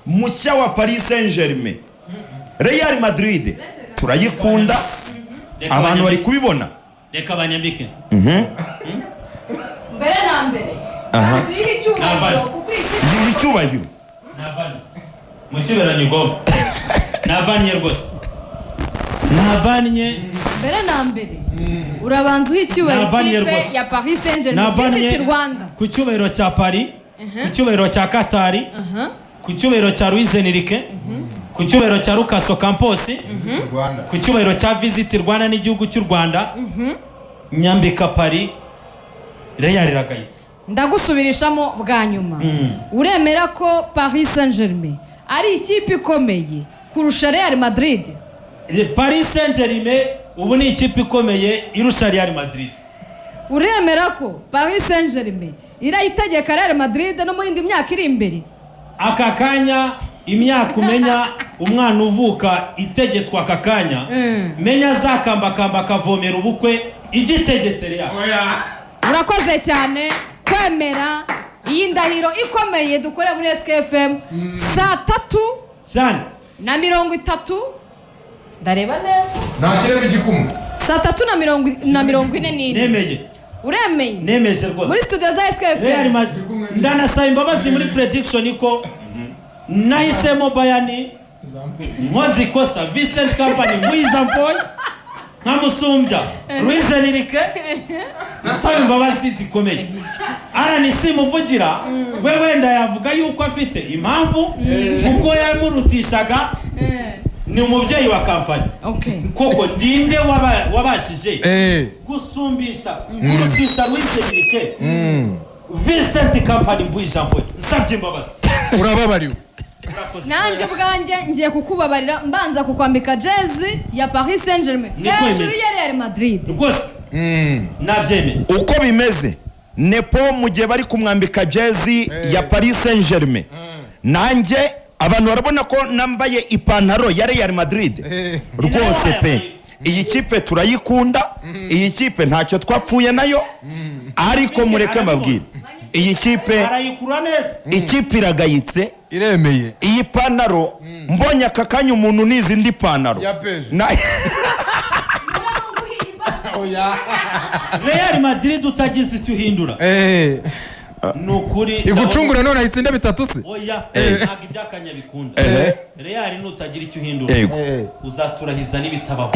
mushya wa Paris Saint-Germain. Real Madrid turayikunda, abantu bari kubibona. Reka banyambike. Mbere na mbere. Turiho icyubahiro kuko icyubahiro. Nabanye. Mu kiberanye gomba. Nabanye rwose. Nabanye. Mbere na mbere. Urabanza uhicyubahiro ikipe ya Paris Saint-Germain Visit Rwanda. Ku cyubahiro cya Paris, ku cyubahiro cya Qatar, ku cyubahiro cya Luis Enrique, ku cyubahiro cya Lucas Ocampos, ku cyubahiro cya Visit Rwanda n'igihugu cy'u Rwanda. Nyambika Paris Real iragayitse. Ndagusubirishamo bwa nyuma. Uremera ko Paris Saint-Germain ari ikipe ikomeye kurusha Real Madrid? Paris Saint-Germain ubu ni ikipe ikomeye irusha Real Madrid. Uremera ko Paris Saint-Germain irayitegeka Real Madrid no mu yindi myaka iri imbere? Aka kanya imyaka umenya umwana uvuka itegetswa aka kanya, menya zakambakamba akavomera ubukwe igitegetse Real. Urakoze cyane kwemera iyi ndahiro ikomeye dukore muri SKFM saa 3:30. Ndareba neza. Nashiremo igikumu. Saa 3:40. Nemeye. Uremeye? Nemeje rwose. Muri studio za SKFM. Real Madrid. Ndanasaba imbabazi muri prediction ko nahisemo Bayani nkoze ikosa Vincent Company muri Jean Paul nkamusumbya Luis Enrique. Nasaba imbabazi zikomeye. Aranisi muvugira we wenda yavuga yuko afite impamvu kuko yamurutishaga ni umubyeyi wa kampani. Koko ndinde wabashije gusumbisha kurutisha Luis Enrique Vincent Company muri Jean Paul. Nsabye imbabazi. Urababariwe. Nanjye ubwanjye ngiye kukubabarira mbanza kukwambika jezi ya Paris Saint-Germain hejuru ya Real Madrid. Rwose nabyemeye. Uko bimeze Nepo mu gihe bari kumwambika jezi ya Paris Saint-Germain, nanjye abantu barabona ko nambaye ipantaro ya Real Madrid. Rwose pe iyi kipe turayikunda, iyi kipe ntacyo twapfuye nayo, ariko mureke mbabwire iyi kipe arayikura neza. Ikipe iragayitse, iremeye. Iyi pantaro mbonye aka kanya umuntu n'izindi pantaro Real Madrid utagize icyo uhindura. Nukuri igucungura none ahitsinda 3 se. Oya ntabwo ibyakanya bikunda. Real nutagira icyo uhindura uzaturahiza n'ibitabaho.